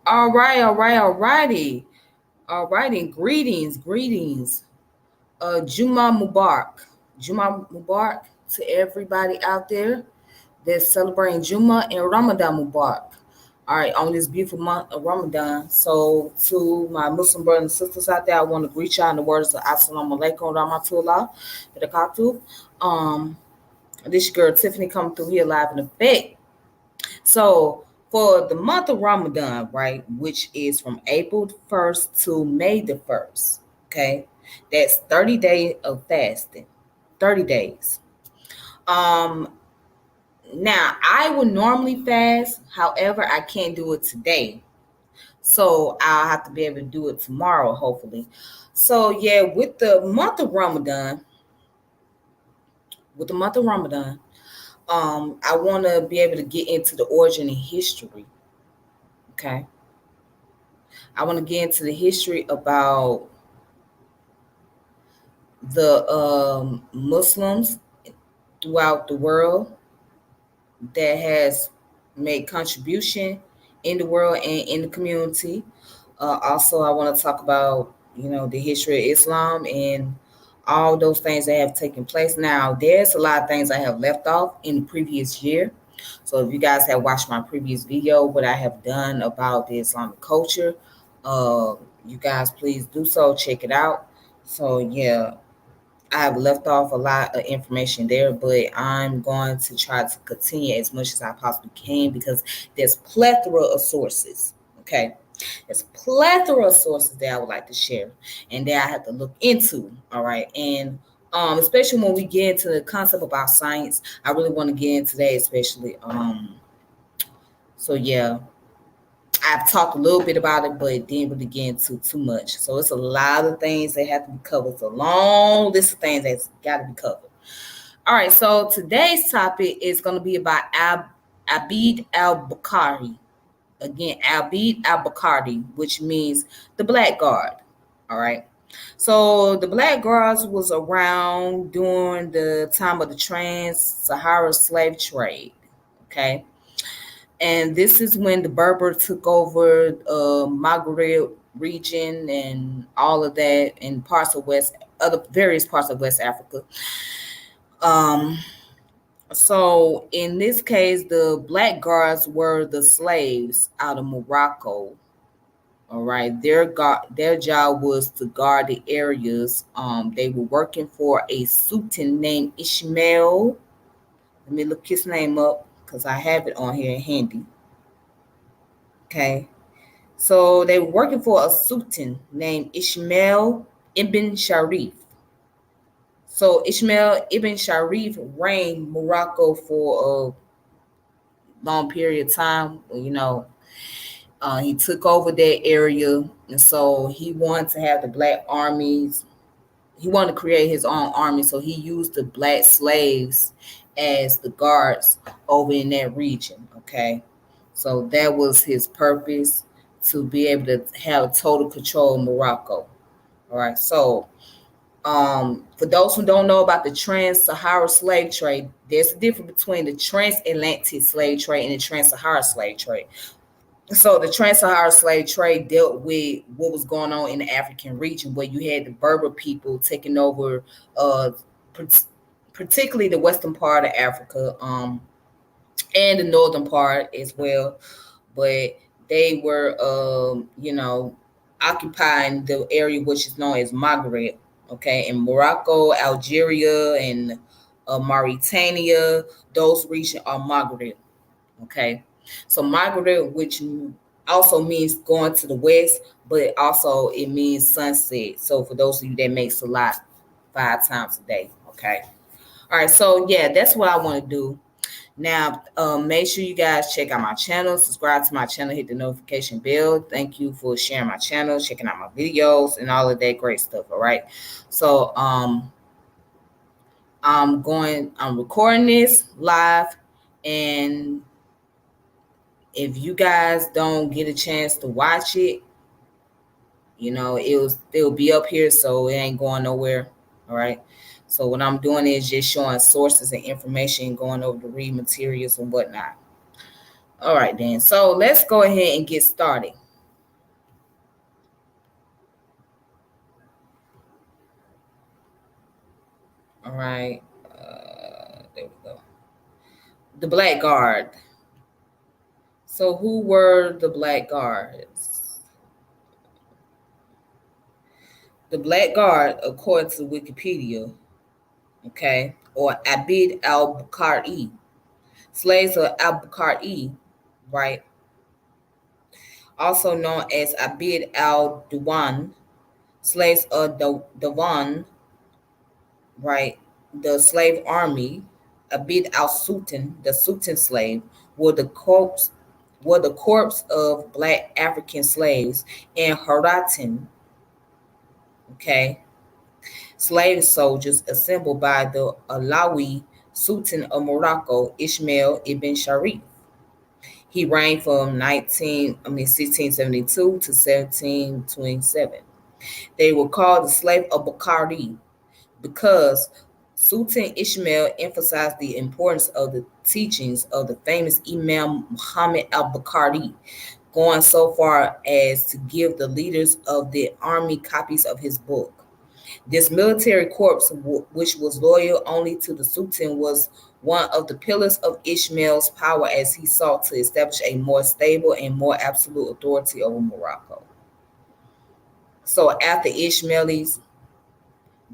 Alrighty. Alrighty. Greetings. Juma Mubarak. Juma Mubarak to everybody out there that's celebrating Juma and Ramadan Mubarak. All right, on this beautiful month of Ramadan. So, to my Muslim brothers and sisters out there, I want to greet y'all in the words of Assalamu alaikum rahmatullah barakatuh. Um, this your girl Tiffany coming through here live in effect. So for the month of Ramadan, right, which is from April 1st to May the 1st, okay, that's 30 days of fasting, 30 days. Um, Now I would normally fast, however, I can't do it today. So I'll have to be able to do it tomorrow, hopefully. So yeah, with the month of Ramadan, I want to be able to get into the origin and history. Okay, I want to get into the history about the Muslims throughout the world that has made contribution in the world and in the community. Also, I want to talk about the history of Islam and all those things that have taken place. Now, there's a lot of things I have left off in the previous year. So if you guys have watched my previous video, what I have done about the Islamic culture, uh, you guys please do so. Check it out. So yeah, I have left off a lot of information there, but I'm going to try to continue as much as I possibly can because there's plethora of sources. Okay. There's plethora of sources that I would like to share and that I have to look into. All right. And especially when we get into the concept about science, I really want to get into that, especially. So yeah, I've talked a little bit about it, but didn't really get into too much. So it's a lot of things that have to be covered. It's a long list of things that's got to be covered. All right, so today's topic is going to be about Abid al-Bukhari. Again, Abid al-Bukhari, which means the Black Guard. All right. So the Black Guards was around during the time of the Trans-Sahara slave trade. Okay. And this is when the Berber took over Maghreb region and all of that in other various parts of West Africa. Um, so in this case, the Black Guards were the slaves out of Morocco. All right, their job was to guard the areas. They were working for a sultan named Ishmael. Let me look his name up because I have it on here handy. Okay. So they were working for a sultan named Isma'il Ibn Shariff. So Isma'il Ibn Shariff reigned Morocco for a long period of time. He took over that area, and so he wanted to have the black armies. He wanted to create his own army, so he used the black slaves as the guards over in that region. Okay, so that was his purpose, to be able to have total control of Morocco. All right, so for those who don't know about the Trans-Sahara slave trade, there's a difference between the transatlantic slave trade and the Trans-Sahara slave trade. So the Trans-Sahara slave trade dealt with what was going on in the African region, where you had the Berber people taking over, particularly the western part of Africa, and the northern part as well. But they were, occupying the area which is known as Maghreb, okay, and Morocco, Algeria, and Mauritania. Those regions are Maghreb, okay. So Maghreb, which also means going to the west, but also it means sunset. So for those of you that make salat 5 times a day, okay. All right, so yeah, that's what I want to do. Now, make sure you guys check out my channel, subscribe to my channel, hit the notification bell. Thank you for sharing my channel, checking out my videos, and all of that great stuff. All right. So, I'm recording this live, and if you guys don't get a chance to watch it, it'll be up here, so it ain't going nowhere. All right. So what I'm doing is just showing sources and information, going over the read materials and whatnot. All right, then. So let's go ahead and get started. All right. There we go. The Black Guard. So, who were the Black Guards? The Black Guard, according to Wikipedia, okay, or Abid al-Bukhari, slaves of al-Bukhari, right, also known as Abid al-Duwan, slaves of Dawan, right, the slave army, Abid al-Sultan, the Sultan slave, were the corpse of black African slaves in Haratan, okay, slave soldiers assembled by the Alawi Sultan of Morocco, Isma'il Ibn Shariff. He reigned from 1672 to 1727. They were called the slave of Bacardi because Sultan Ismail emphasized the importance of the teachings of the famous Imam Muhammad al-Bukhari, going so far as to give the leaders of the army copies of his book. This military corps, which was loyal only to the Sultan, was one of the pillars of Ismail's power as he sought to establish a more stable and more absolute authority over Morocco. So after Ismail's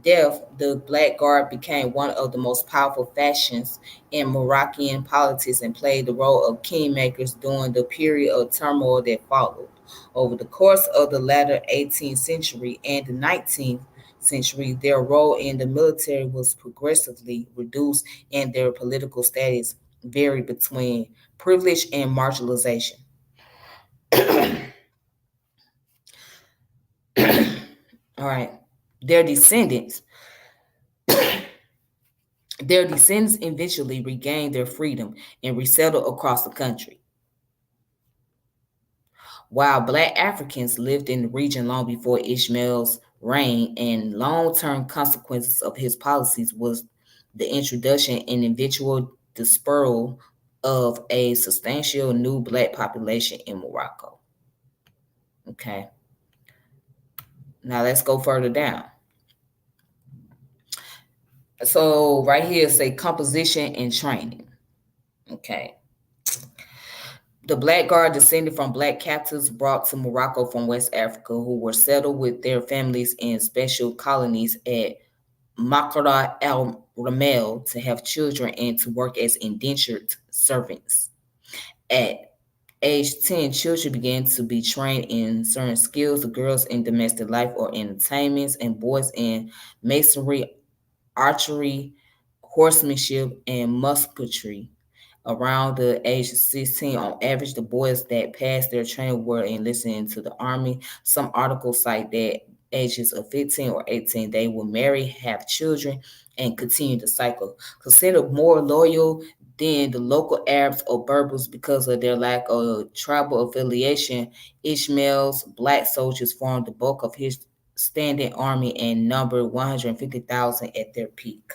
death, the Black Guard became one of the most powerful factions in Moroccan politics and played the role of kingmakers during the period of turmoil that followed. Over the course of the latter 18th century and the 19th century, their role in the military was progressively reduced and their political status varied between privilege and marginalization. All right. Their descendants Their descendants eventually regained their freedom and resettled across the country. While black Africans lived in the region long before Ishmael's reign, and long-term consequences of his policies was the introduction and eventual dispersal of a substantial new black population in Morocco. Okay. Now let's go further down. So right here say composition and training. Okay. The Black Guard descended from black captives brought to Morocco from West Africa who were settled with their families in special colonies at Makara el Ramel to have children and to work as indentured servants. At age 10, children began to be trained in certain skills, the girls in domestic life or entertainments, and boys in masonry, archery, horsemanship, and musketry. Around the age of 16, on average, the boys that passed their training were enlisted into the army. Some articles cite that ages of 15 or 18, they will marry, have children, and continue the cycle. Considered more loyal than the local Arabs or Berbers because of their lack of tribal affiliation, Ishmael's black soldiers formed the bulk of his standing army and numbered 150,000 at their peak.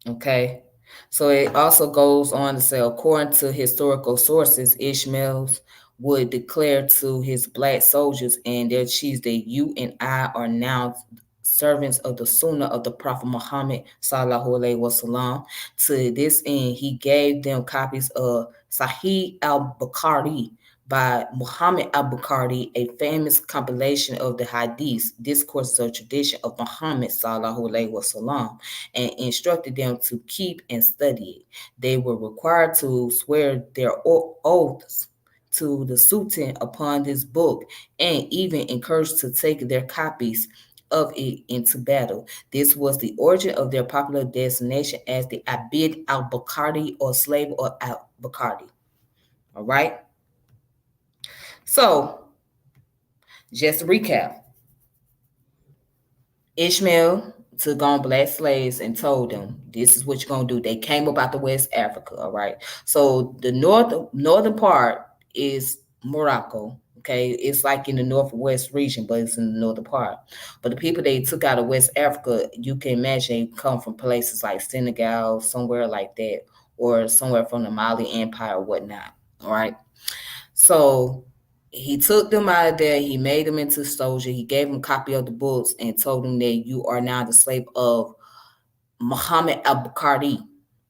Okay. So it also goes on to say, according to historical sources, Ishmael's would declare to his black soldiers and their chiefs that you and I are now servants of the Sunnah of the Prophet Muhammad Sallallahu Alaihi Wasallam. To this end, he gave them copies of Sahih al-Bukhari by Muhammad al-Bukhari, a famous compilation of the hadiths, discourses of tradition of Muhammad Sallallahu Alaihi Wasallam, and instructed them to keep and study it. They were required to swear their oaths to the Sultan upon this book and even encouraged to take their copies of it into battle. This was the origin of their popular designation as the Abid al-Bukhari or slave of al-Bukhari. All right. So, just to recap, Ishmael took on black slaves and told them, this is what you're going to do. They came up out the West Africa, all right? So the northern part is Morocco, okay? It's like in the northwest region, but it's in the northern part. But the people they took out of West Africa, you can imagine they come from places like Senegal, somewhere like that, or somewhere from the Mali Empire or whatnot, all right? So he took them out of there. He made them into soldier. He gave them a copy of the books and told them that you are now the slave of Muhammad al-Bukhari,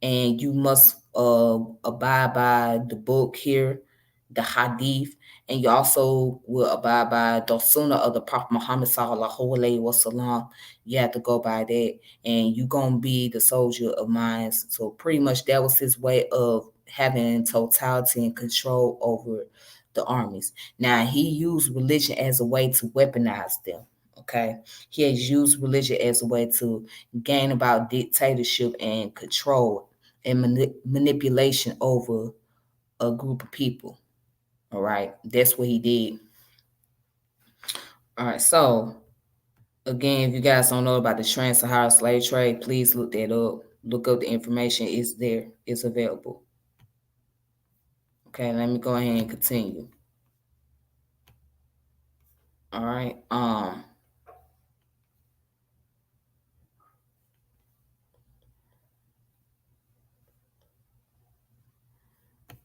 and you must abide by the book here, the hadith, and you also will abide by the sunnah of the Prophet Muhammad sallallahu alaihi wasallam. You have to go by that, and you gonna be the soldier of mine. So pretty much that was his way of having totality and control over the armies. Now he used religion as a way to weaponize them. Okay, he has used religion as a way to gain about dictatorship and control and manipulation over a group of people. All right, that's what he did. All right, so again, if you guys don't know about the Trans-Sahara slave trade, please look that up. Look up the information. It's there. It's available. Okay, let me go ahead and continue. All right.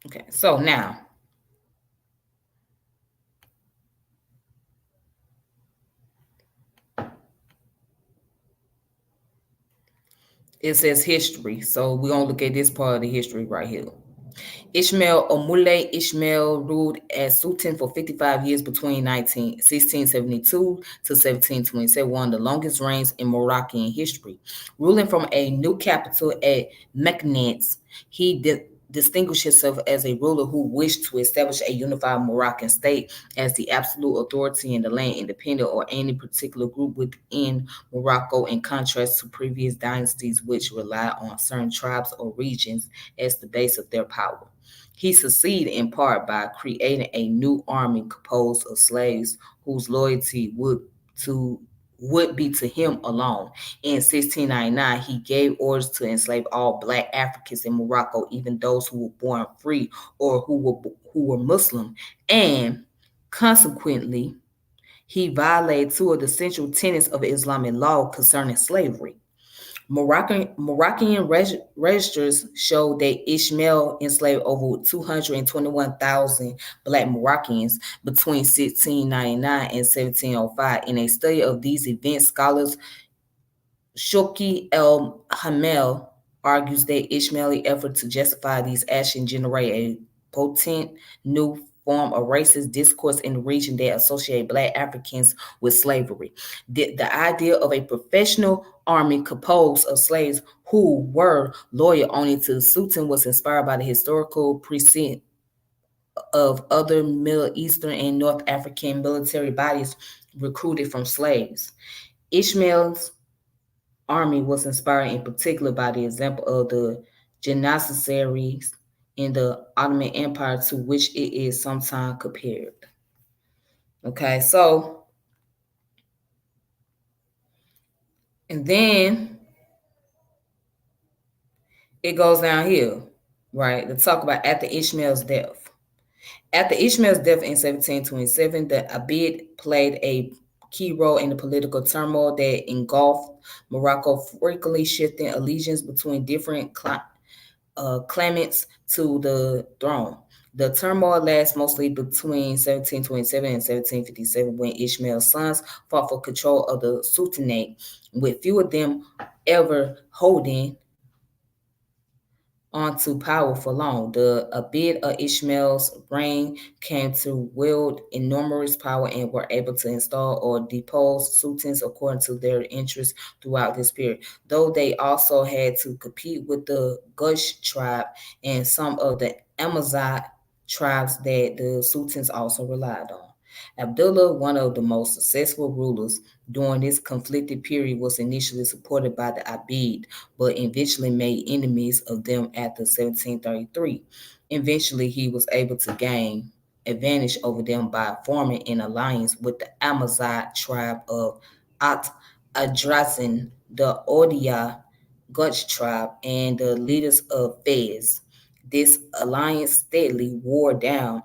Okay, so now it says history. So we're gonna look at this part of the history right here. Ismail Omule Ismail ruled as Sultan for 55 years between 1672 to 1727, one of the longest reigns in Moroccan history. Ruling from a new capital at Meknès, he distinguished himself as a ruler who wished to establish a unified Moroccan state as the absolute authority in the land, independent or any particular group within Morocco, in contrast to previous dynasties which relied on certain tribes or regions as the base of their power. He succeeded in part by creating a new army composed of slaves whose loyalty to would be to him alone. In 1699, he gave orders to enslave all black Africans in Morocco, even those who were born free or who were Muslim, and consequently, he violated two of the central tenets of Islamic law concerning slavery. Moroccan registers show that Ishmael enslaved over 221,000 black Moroccans between 1699 and 1705. In a study of these events, scholars Shoki El Hamel argues that Ishmaeli effort to justify these actions generate a potent new form of racist discourse in the region that associate black Africans with slavery. The idea of a professional army composed of slaves who were loyal only to the Sultan was inspired by the historical precedent of other Middle Eastern and North African military bodies recruited from slaves. Ishmael's army was inspired in particular by the example of the Janissaries in the Ottoman Empire, to which it is sometimes compared. Okay, so, and then it goes down here, right, to talk about after Ishmael's death. After Ishmael's death in 1727, the Abid played a key role in the political turmoil that engulfed Morocco, frequently shifting allegiance between different claimants to the throne. The turmoil lasts mostly between 1727 and 1757, when Ishmael's sons fought for control of the Sultanate, with few of them ever holding onto power for long. The Abid of Ishmael's reign came to wield enormous power and were able to install or depose sultans according to their interests throughout this period, though they also had to compete with the Gush tribe and some of the Amazigh tribes that the sultans also relied on. Abdullah, one of the most successful rulers during this conflicted period, was initially supported by the Abid, but eventually made enemies of them after 1733. Eventually, he was able to gain advantage over them by forming an alliance with the Amazigh tribe of At Adrazin, the Odia Gutch tribe, and the leaders of Fez. This alliance steadily wore down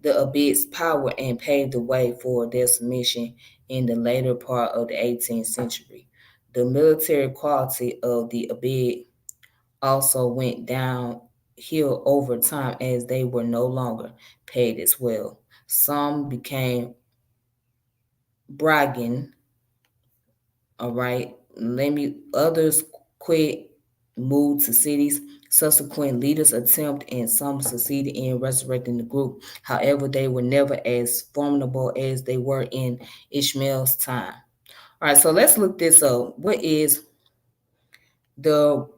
the Abid's power and paved the way for their submission in the later part of the 18th century. The military quality of the Abid also went downhill over time as they were no longer paid as well. Some became bragging. All right. Others quit, moved to cities. Subsequent leaders attempt and some succeeded in resurrecting the group. However, they were never as formidable as they were in Ishmael's time. All right, so let's look this up. What is the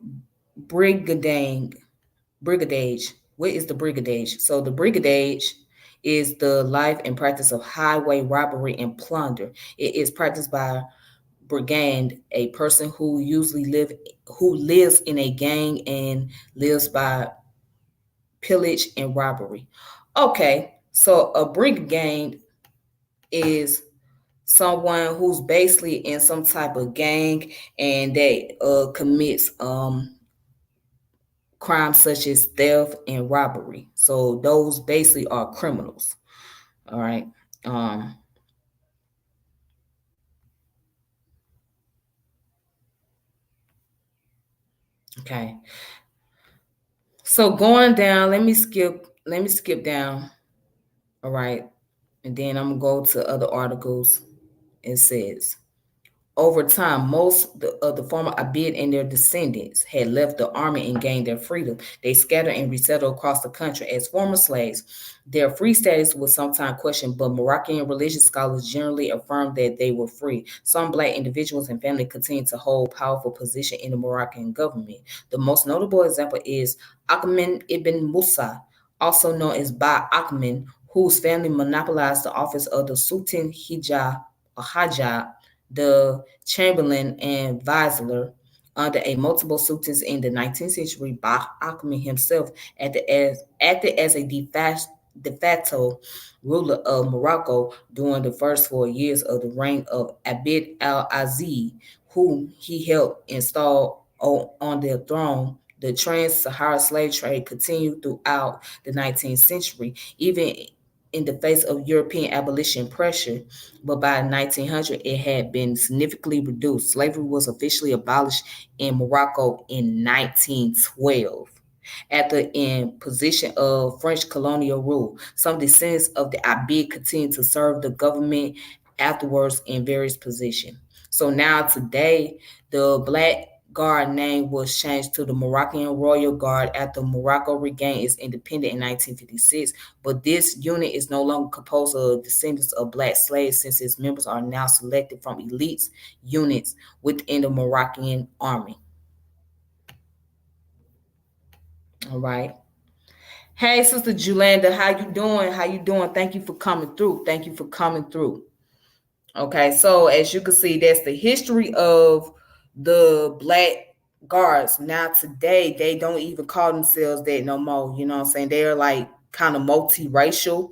brigading brigadage? What is the brigadage? So the brigadage is the life and practice of highway robbery and plunder. It is practiced by brigand, a person who lives in a gang and lives by pillage and robbery. Okay, so a brigand is someone who's basically in some type of gang and they commits crimes such as theft and robbery. So those basically are criminals. All right. Um, okay. So going down, let me skip down. All right. And then I'm gonna go to other articles. It says over time, most of the former Abid and their descendants had left the army and gained their freedom. They scattered and resettled across the country as former slaves. Their free status was sometimes questioned, but Moroccan religious scholars generally affirmed that they were free. Some black individuals and families continued to hold powerful position in the Moroccan government. The most notable example is Ahmed ibn Musa, also known as Ba Ahmed, whose family monopolized the office of the Sultan Hijab, the Chamberlain and Vizier under a multiple sultans in the 19th century. Bah Ahmed himself acted as a de facto ruler of Morocco during the first 4 years of the reign of Abid al-Aziz, whom he helped install on their throne. The Trans-Sahara slave trade continued throughout the 19th century, even in the face of European abolition pressure, but by 1900 it had been significantly reduced. Slavery was officially abolished in Morocco in 1912 at the imposition of French colonial rule. Some descendants of the Abid continued to serve the government afterwards in various positions. So now today, the Black Guard name was changed to the Moroccan Royal Guard after Morocco regained its independence in 1956. But this unit is no longer composed of descendants of black slaves since its members are now selected from elite units within the Moroccan army. All right. Hey, Sister Julanda, how you doing? How you doing? Thank you for coming through. Thank you for coming through. Okay, so as you can see, that's the history of the Black Guards. Now today, they don't even call themselves that no more. You know what I'm saying? They're like kind of multiracial.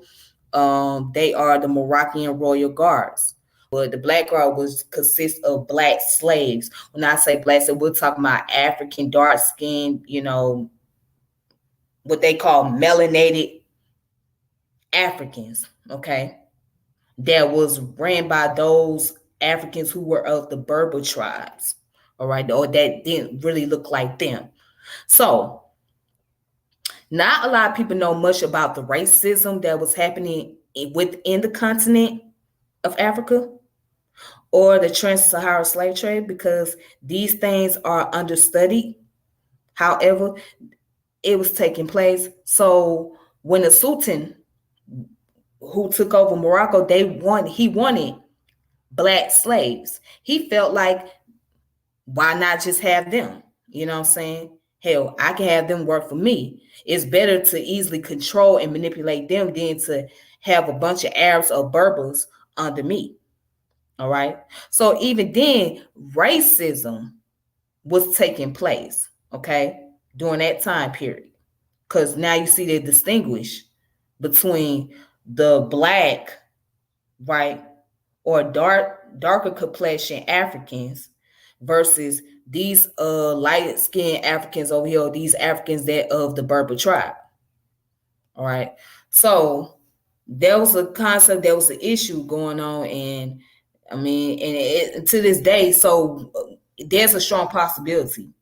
They are the Moroccan Royal Guards. But the Black Guard was consists of black slaves. When I say black, so we're talking about African, dark skinned, what they call melanated Africans. Okay, that was ran by those Africans who were of the Berber tribes, all right, or that didn't really look like them. So, not a lot of people know much about the racism that was happening within the continent of Africa or the Trans-Sahara slave trade because these things are understudied. However, it was taking place. So, when the Sultan who took over Morocco, he wanted black slaves. He felt like, why not just have them? You know what I'm saying? Hell, I can have them work for me. It's better to easily control and manipulate them than to have a bunch of Arabs or Berbers under me. All right. So even then, racism was taking place, okay, during that time period. Because now you see they distinguish between the black, right, or darker complexion Africans versus these light skinned Africans over here, or these Africans that of the Berber tribe. All right. So there was a concept, there was an issue going on, and I mean, and to this day, so there's a strong possibility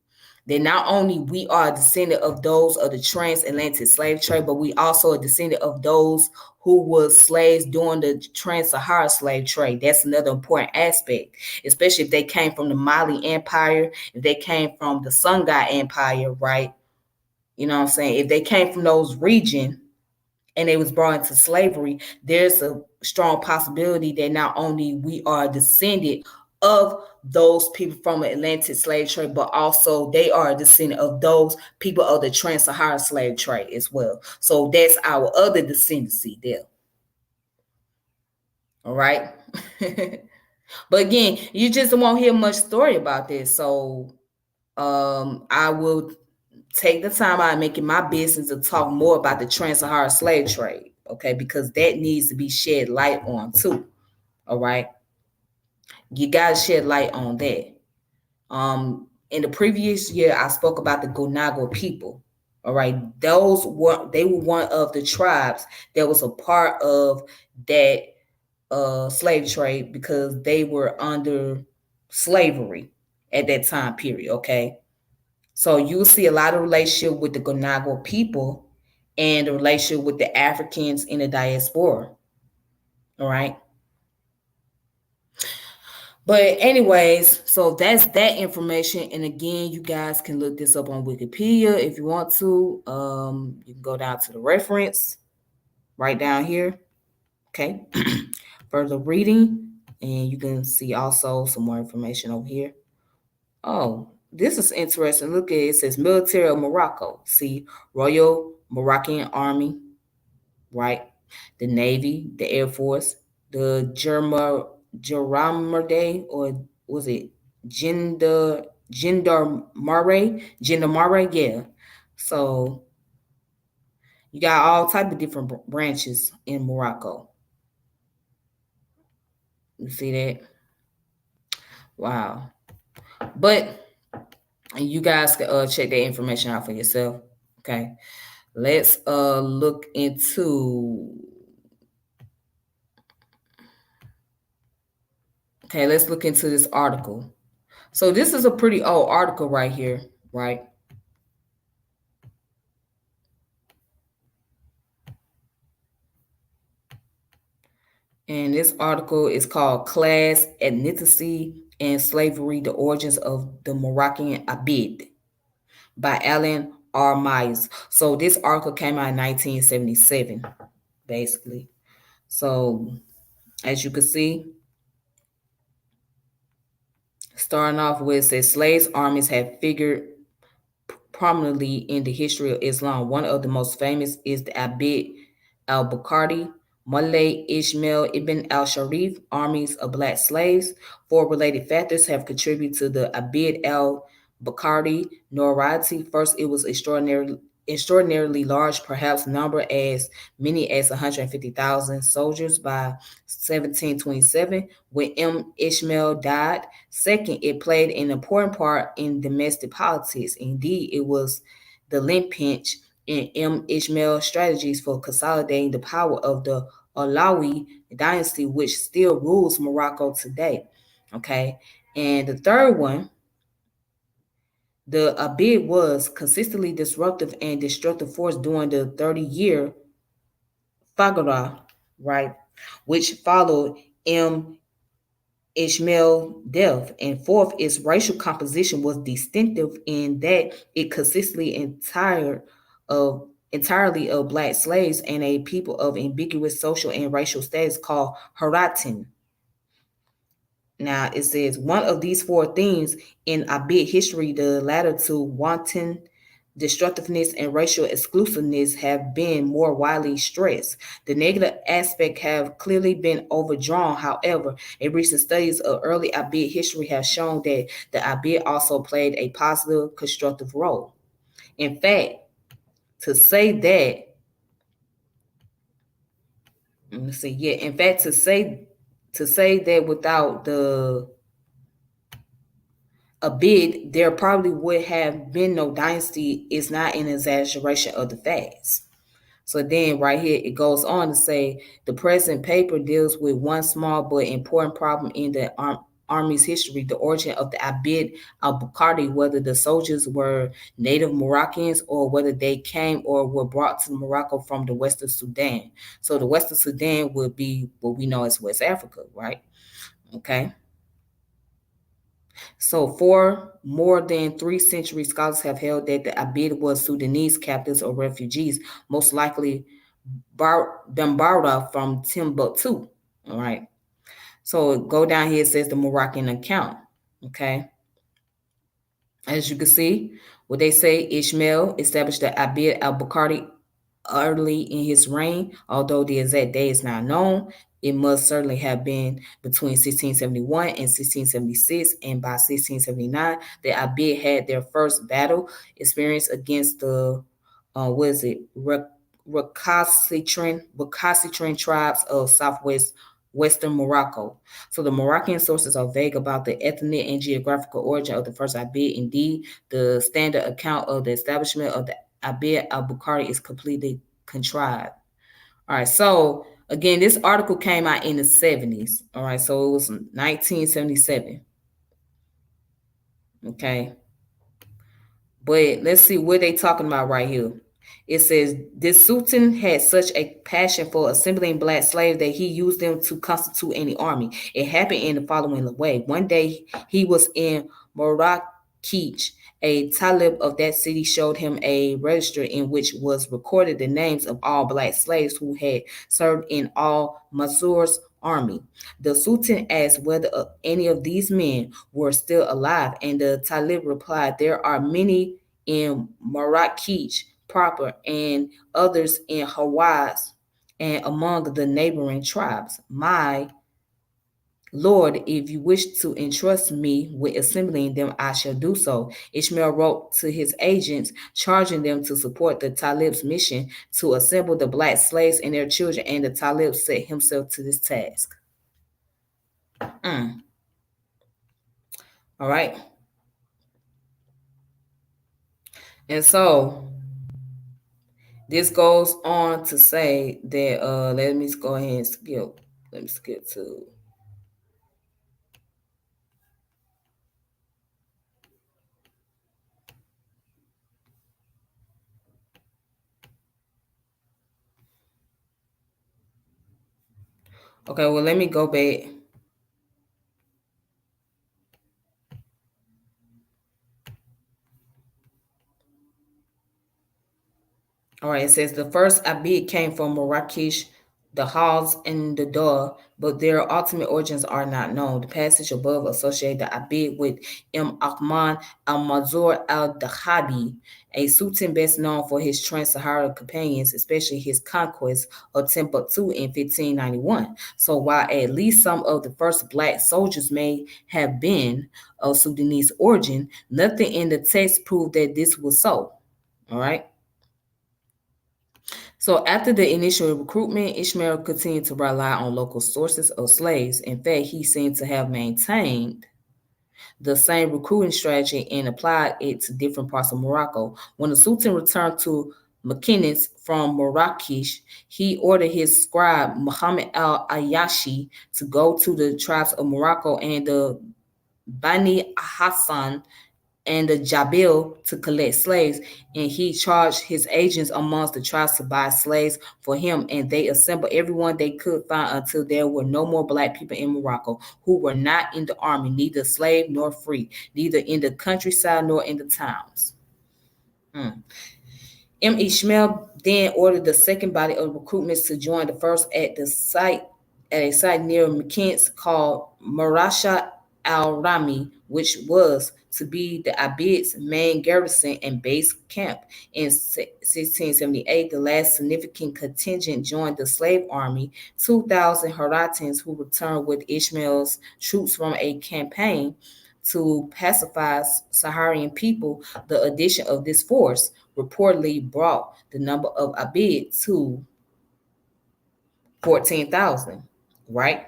That not only we are a descendant of those of the transatlantic slave trade, but we also a descendant of those who were slaves during the Trans-Sahara slave trade. That's another important aspect, especially if they came from the Mali Empire, if they came from the Songhai Empire, right? You know what I'm saying? If they came from those regions and they was brought into slavery, there's a strong possibility that not only we are descended of those people from the Atlantic slave trade, but also they are a descendant of those people of the Trans-Sahara slave trade as well. So that's our other descendancy there. All right. But again, you just won't hear much story about this. So I will take the time out and make it my business to talk more about the Trans-Sahara slave trade, okay? Because that needs to be shed light on too. All right. You gotta shed light on that. In the previous year, I spoke about the Gonago people. All right, they were one of the tribes that was a part of that slave trade because they were under slavery at that time period. Okay, so you'll see a lot of relationship with the Gonago people and the relationship with the Africans in the diaspora. All right. But anyways, so that's that information. And again, you guys can look this up on Wikipedia if you want to. You can go down to the reference right down here. Okay. Further reading. And you can see also some more information over here. Oh, this is interesting. Look at it. It says military of Morocco. See, Royal Moroccan Army, right? The Navy, the Air Force, the Gendarmerie, or was it Gendarmerie, yeah. So you got all type of different branches in Morocco. You see that? Wow. But you guys can check that information out for yourself. Okay. Let's look into let's look into this article. So this is a pretty old article right here, right? And this article is called Class, Ethnicity, and Slavery, The Origins of the Moroccan Abid by Alan R. Myers. So this article came out in 1977, basically. So as you can see, starting off with, it says slaves armies have figured prominently in the history of Islam. One of the most famous is the Abid al-Bukhari, Mullah Ismail Ibn Shariff armies of black slaves. Four related factors have contributed to the Abid al-Bukhari notoriety. First, it was extraordinarily large, perhaps number as many as 150,000 soldiers by 1727 when Ishmael died. Second, it played an important part in domestic politics. Indeed, it was the linchpin in Ishmael's strategies for consolidating the power of the Alawi dynasty, which still rules Morocco today. Okay, and the third one, the Abid was consistently disruptive and destructive force during the 30-year Fagara, right, which followed Ishmael death. And fourth, its racial composition was distinctive in that it consistently entirely of black slaves and a people of ambiguous social and racial status called Haratin. Now it says one of these four themes in Abid history, the latter two, wanton destructiveness and racial exclusiveness, have been more widely stressed. The negative aspects have clearly been overdrawn. However, a recent studies of early Abid history have shown that the Abid also played a positive, constructive role. In fact, to say that, let me see, yeah, in fact, to say that without the Abid, there probably would have been no dynasty is not an exaggeration of the facts. So then right here, it goes on to say the present paper deals with one small but important problem in the army's history, the origin of the Abid al-Bukhari, whether the soldiers were native Moroccans or whether they came or were brought to Morocco from the Western Sudan. So the Western Sudan would be what we know as West Africa, right? Okay. So, for more than 3 centuries, scholars have held that the Abid was Sudanese captives or refugees, most likely Bambara from Timbuktu. All right. So, go down here, it says the Moroccan account. Okay. As you can see, what they say, Ishmael established the Abid al-Bukhari early in his reign, although the exact day is not known. It must certainly have been between 1671 and 1676, and by 1679, the Abid had their first battle experience against the what is it, recalcitrant tribes of southwest Western Morocco. So the Moroccan sources are vague about the ethnic and geographical origin of the first Abid. Indeed, the standard account of the establishment of the Abid al-Bukhari is completely contrived. All right, so again, this article came out in the 70s. All right, so it was 1977. Okay, but let's see what they talking about right here. It says this Sultan had such a passion for assembling black slaves that he used them to constitute any army. It happened in the following way. One day he was in Marrakech. A talib of that city showed him a register in which was recorded the names of all black slaves who had served in all Mansour's army. The Sultan asked whether any of these men were still alive, and the talib replied, "There are many in Marrakech proper and others in Hawaz and among the neighboring tribes. My Lord, if you wish to entrust me with assembling them, I shall do so." Ishmael wrote to his agents, charging them to support the Talib's mission to assemble the black slaves and their children, and the Talib set himself to this task. Mm. All right. And so this goes on to say that let me go ahead and skip. Let me skip to okay, well let me go back. All right, it says the first Abid came from Marrakech, the Hals, and the Dor, but their ultimate origins are not known. The passage above associated the Abid with Ahmad al-Mazur al-Dahabi, a sultan best known for his Trans-Sahara companions, especially his conquest of Timbuktu in 1591. So while at least some of the first black soldiers may have been of Sudanese origin, nothing in the text proved that this was so. All right. So after the initial recruitment, Ishmael continued to rely on local sources of slaves. In fact, he seemed to have maintained the same recruiting strategy and applied it to different parts of Morocco. When the Sultan returned to Mekinez from Marrakech, he ordered his scribe Muhammad al-Ayashi to go to the tribes of Morocco and the Bani Hassan and the Jabil to collect slaves, and he charged his agents amongst the tribes to buy slaves for him, and they assembled everyone they could find until there were no more black people in Morocco who were not in the army, neither slave nor free, neither in the countryside nor in the towns. Hmm. Ishmael then ordered the second body of recruitments to join the first at a site near Meknes called Marasha al-Rami, which was to be the Abid's main garrison and base camp. In 1678, the last significant contingent joined the slave army, 2,000 Haratans who returned with Ishmael's troops from a campaign to pacify Saharian people. The addition of this force reportedly brought the number of Abid to 14,000, right?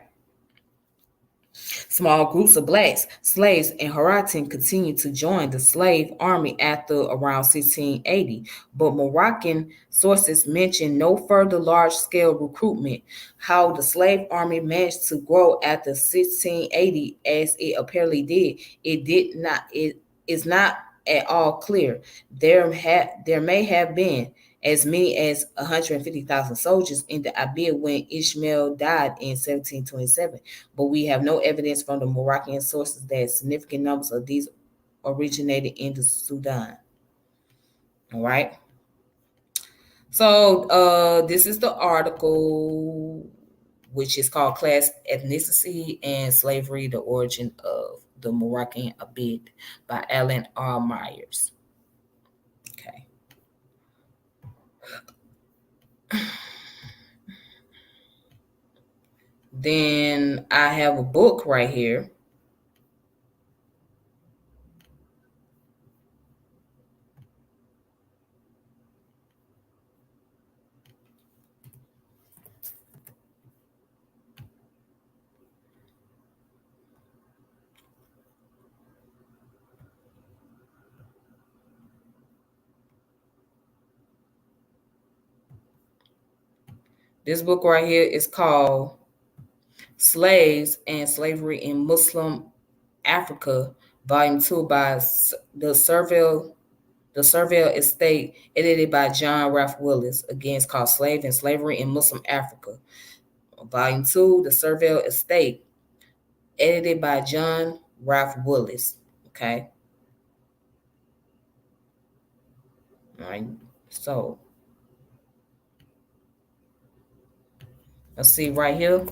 Small groups of blacks, slaves, and Haratan continued to join the slave army after around 1680, but Moroccan sources mention no further large-scale recruitment. How the slave army managed to grow after 1680 as it apparently did, it is not at all clear. There may have been as many as 150,000 soldiers in the Abid when Ishmael died in 1727, but we have no evidence from the Moroccan sources that significant numbers of these originated in the Sudan. All right. So this is the article, which is called Class, Ethnicity, and Slavery, the Origin of the Moroccan Abid by Alan R. Myers. Okay. Then I have a book right here. This book right here is called Slaves and Slavery in Muslim Africa, Volume 2 by the Survey Estate, edited by John Ralph Willis. Again, it's called Slave and Slavery in Muslim Africa. Volume 2, The Survey Estate, edited by John Ralph Willis. Okay. All right. So, let's see right here.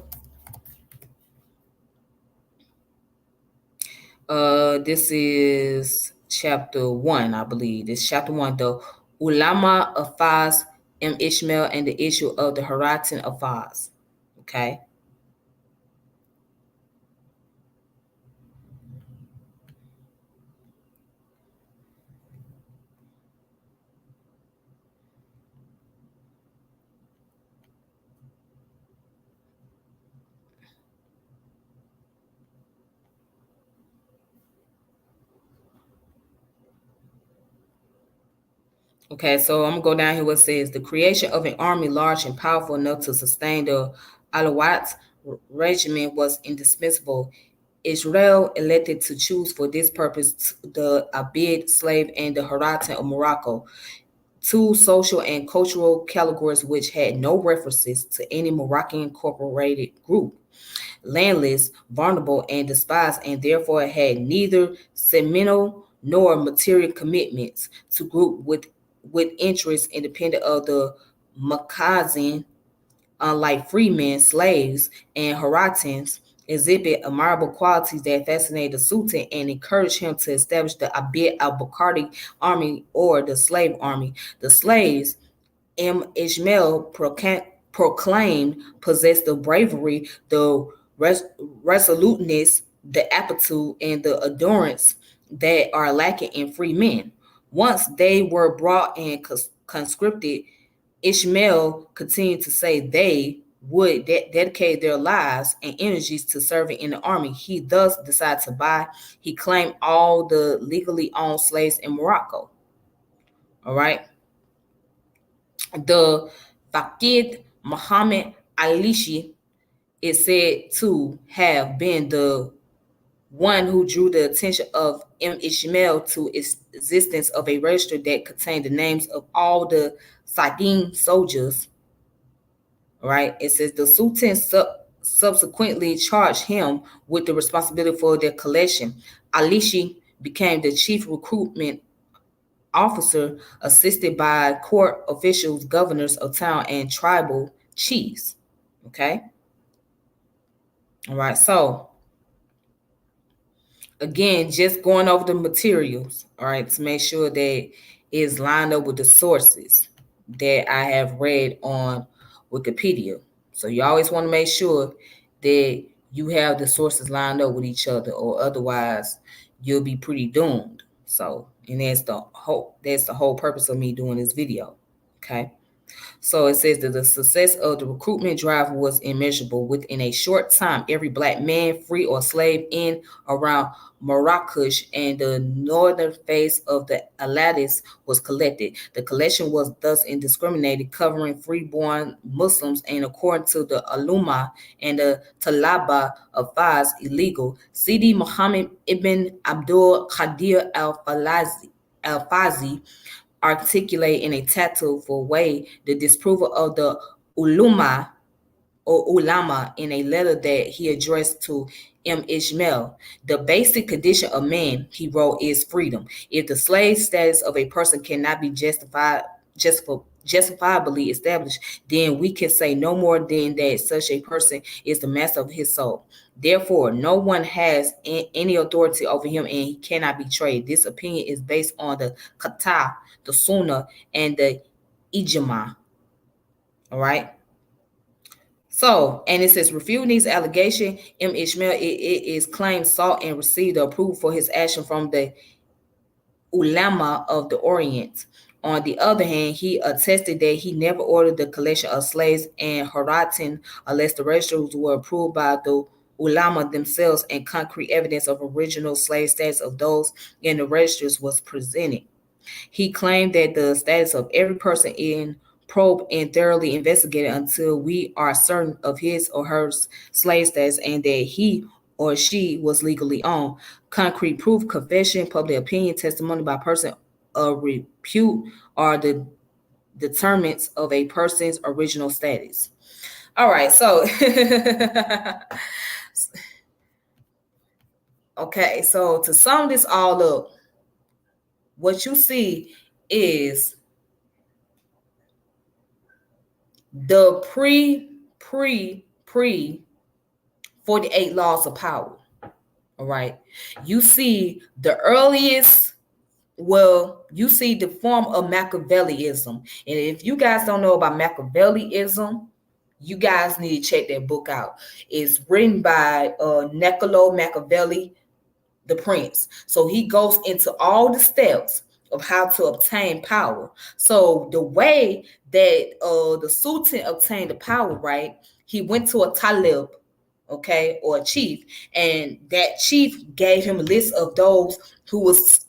This is chapter 1, I believe. This chapter 1, the Ulama of Faz, Ishmael, and the issue of the Haratan of Faz. Okay. Okay, so I'm gonna go down here where it says the creation of an army large and powerful enough to sustain the Alawite regiment was indispensable. Israel elected to choose for this purpose the Abid slave and the Haratan of Morocco, two social and cultural categories which had no references to any Moroccan incorporated group. Landless, vulnerable, and despised, and therefore had neither sentimental nor material commitments to group with interests independent of the Makazin, unlike freemen, slaves, and Haratans, exhibit admirable qualities that fascinate the Sultan and encourage him to establish the Abid al-Bukhari army or the slave army. The slaves, Ismail proclaimed, possessed the bravery, the resoluteness, the aptitude, and the endurance that are lacking in free men. Once they were brought and conscripted, Ishmael continued to say they would dedicate their lives and energies to serving in the army. He thus decided to buy. He claimed all the legally owned slaves in Morocco. All right. The Faqid Muhammad Alishi is said to have been the one who drew the attention of Ishmael to its existence of a register that contained the names of all the Sardine soldiers. Right? It says the Sultan subsequently charged him with the responsibility for their collection. Alishi became the chief recruitment officer, assisted by court officials, governors of town, and tribal chiefs. Okay. All right. So again, just going over the materials, all right, to make sure that it's lined up with the sources that I have read on Wikipedia. So you always want to make sure that you have the sources lined up with each other, or otherwise you'll be pretty doomed. So, and that's the whole purpose of me doing this video. Okay. So it says that the success of the recruitment drive was immeasurable. Within a short time, every black man, free or slave, in around Marrakesh and the northern face of the Atlantis was collected. The collection was thus indiscriminated, covering freeborn Muslims and, according to the Aluma and the Talaba of Faz, illegal. Sidi Muhammad ibn Abdul Qadir al-Fazi articulate in a tactful way the disapproval of the ulama or ulama in a letter that he addressed to Ishmael. The basic condition of man, he wrote, is freedom. If the slave status of a person cannot be justifiably established, then we can say no more than that such a person is the master of his soul. Therefore, no one has any authority over him, and he cannot be traded. This opinion is based on the kata, the sunnah, and the ijma. All right. So, and it says, refuting these allegations, Ishmael it is claimed sought and received the approval for his action from the ulama of the Orient. On the other hand, he attested that he never ordered the collection of slaves and Haratin unless the registers were approved by the ulama themselves and concrete evidence of original slave status of those in the registers was presented. He claimed that the status of every person in probe and thoroughly investigated until we are certain of his or her slave status and that he or she was legally owned. Concrete proof, confession, public opinion, testimony by person of repute are the determinants of a person's original status. All right, so okay, so to sum this all up, what you see is the pre 48 laws of power. All right. You see the earliest, well, you see the form of Machiavellianism. And if you guys don't know about Machiavellianism, you guys need to check that book out. It's written by Niccolo Machiavelli, the prince. So he goes into all the steps of how to obtain power. So the way that the sultan obtained the power, right? He went to a talib, okay, or a chief, and that chief gave him a list of those who was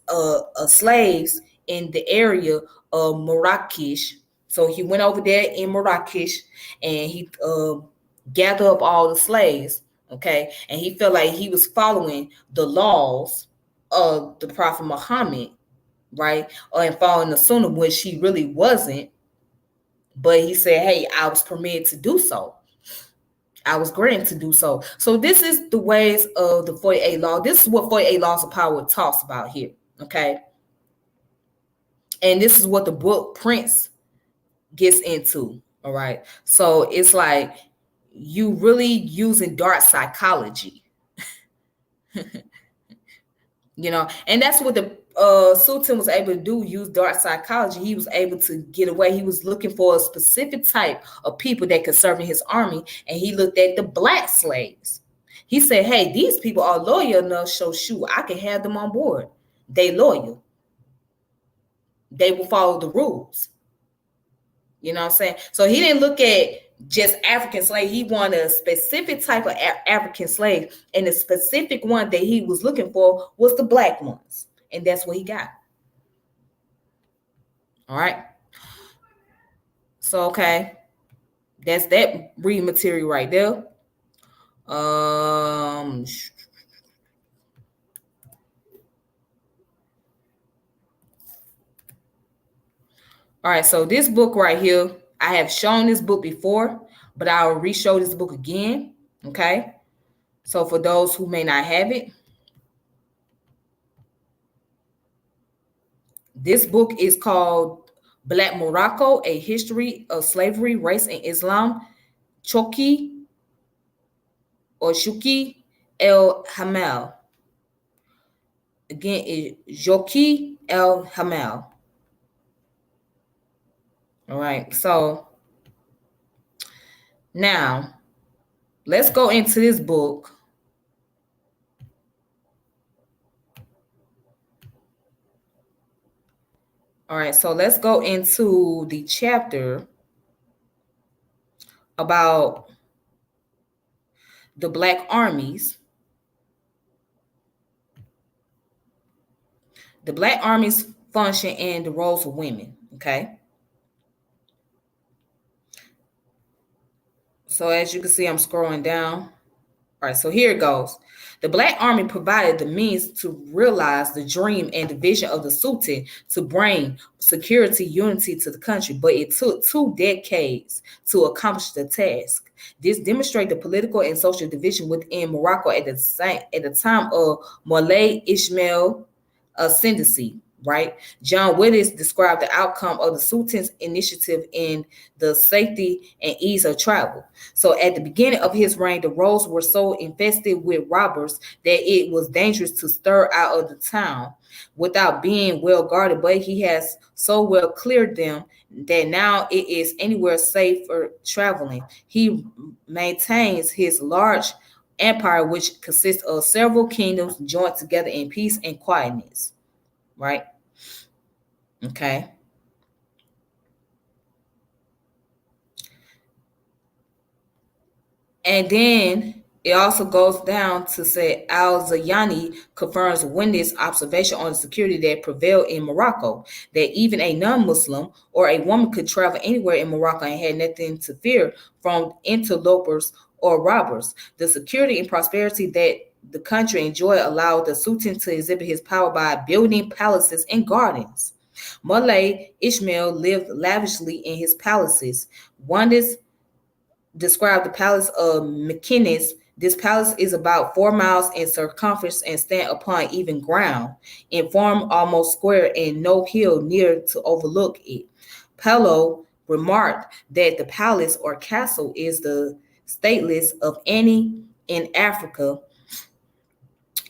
slaves in the area of Marrakesh. So he went over there in Marrakesh and he gathered up all the slaves, okay, and he felt like he was following the laws of the Prophet Muhammad, right, and following the Sunnah, which he really wasn't. But he said, "Hey, I was permitted to do so. I was granted to do so." So this is the ways of the 48 law. This is what 48 laws of power talks about here, okay? And this is what the book Prince gets into, all right? So it's like you really using dark psychology, and that's what the Sultan was able to do, use dark psychology. He was able to get away. He was looking for a specific type of people that could serve in his army, and he looked at the black slaves. He said, "Hey, these people are loyal enough, so shoot, I can have them on board. They loyal. They will follow the rules." You know what I'm saying? So he didn't look at just African slave. He wanted a specific type of African slave, and the specific one that he was looking for was the black ones, and that's what he got. All right. So okay, that's that reading material right there. All right, so this book right here, I have shown this book before, but I'll re-show this book again. Okay. So for those who may not have it, this book is called Black Morocco, A History of Slavery, Race, and Islam. Choki or Shuki El Hamal. Again, it's Joki El Hamal. All right, so now let's go into this book. All right, so let's go into the chapter about the black armies. The black armies function and the roles of women. Okay. So as you can see, I'm scrolling down. All right, so here it goes. The Black Army provided the means to realize the dream and the vision of the Sultan to bring security, unity to the country, but it took 2 decades to accomplish the task. This demonstrated the political and social division within Morocco at the time of Moulay Ismail ascendancy. Right, John Willis described the outcome of the Sultan's initiative in the safety and ease of travel. So at the beginning of his reign, the roads were so infested with robbers that it was dangerous to stir out of the town without being well guarded, but he has so well cleared them that now it is anywhere safe for traveling. He maintains his large empire, which consists of several kingdoms joined together in peace and quietness. Right? Okay. And then it also goes down to say Al-Zayani confirms witness observation on the security that prevailed in Morocco, that even a non-Muslim or a woman could travel anywhere in Morocco and had nothing to fear from interlopers or robbers. The security and prosperity that the country enjoyed allowed the Sultan to exhibit his power by building palaces and gardens. Moulay Ismail lived lavishly in his palaces. One is described the palace of Mekines. This palace is about 4 miles in circumference and stand upon even ground, in form almost square and no hill near to overlook it. Pello remarked that the palace or castle is the stateless of any in Africa,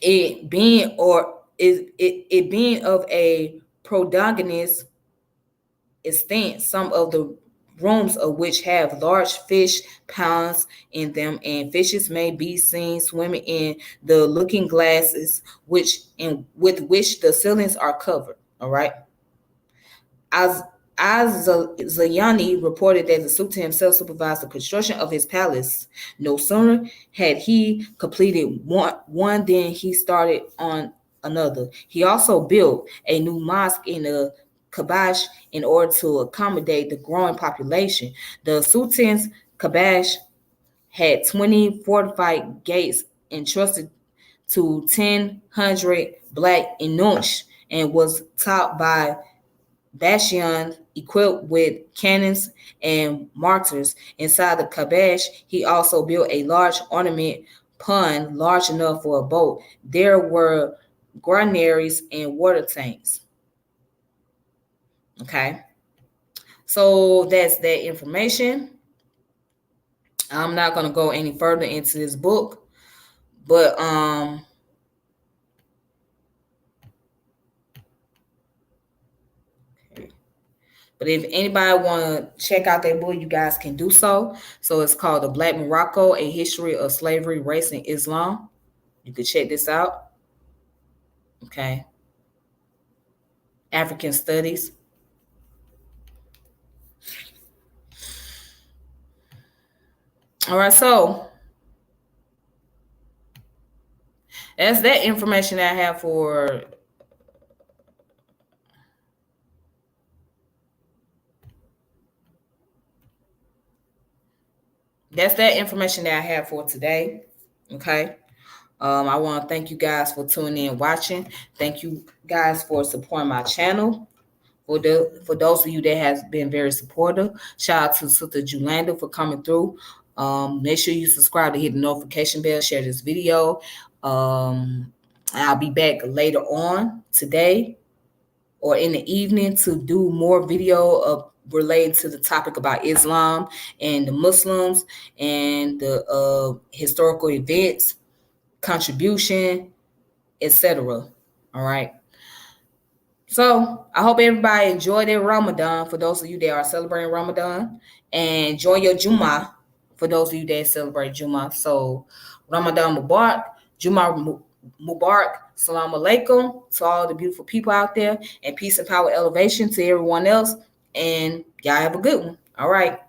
it being of a prodigious extent, some of the rooms of which have large fish ponds in them, and fishes may be seen swimming in the looking glasses with which the ceilings are covered. All right. As Zayani reported that the Sultan himself supervised the construction of his palace. No sooner had he completed one than he started on another. He also built a new mosque in the Kabash in order to accommodate the growing population. The Sultan's Kabash had 20 fortified gates entrusted to 1,000 black eunuchs and was topped by bastions equipped with cannons and mortars. Inside the Kabash, he also built a large ornament pond large enough for a boat. There were granaries and water tanks. Okay, so that's that information. I'm not going to go any further into this book, but But if anybody want to check out that book, you guys can do so. So it's called The Black Morocco, A History of Slavery, Race, and Islam. You can check this out. Okay. African Studies. All right, so that's that information that I have for today. Okay. I want to thank you guys for tuning in and watching. Thank you guys for supporting my channel. For those of you that has been very supportive, shout out to Sister Julanda for coming through. Make sure you subscribe to hit the notification bell, share this video. I'll be back later on today or in the evening to do more video related to the topic about Islam and the Muslims and the historical events, contribution, etc. All right. So I hope everybody enjoyed their Ramadan for those of you that are celebrating Ramadan, and enjoy your Jummah for those of you that celebrate Jummah. So Ramadan Mubarak, Jummah Mubarak, Salam Alaikum to all the beautiful people out there, and peace and power elevation to everyone else. And y'all have a good one. All right.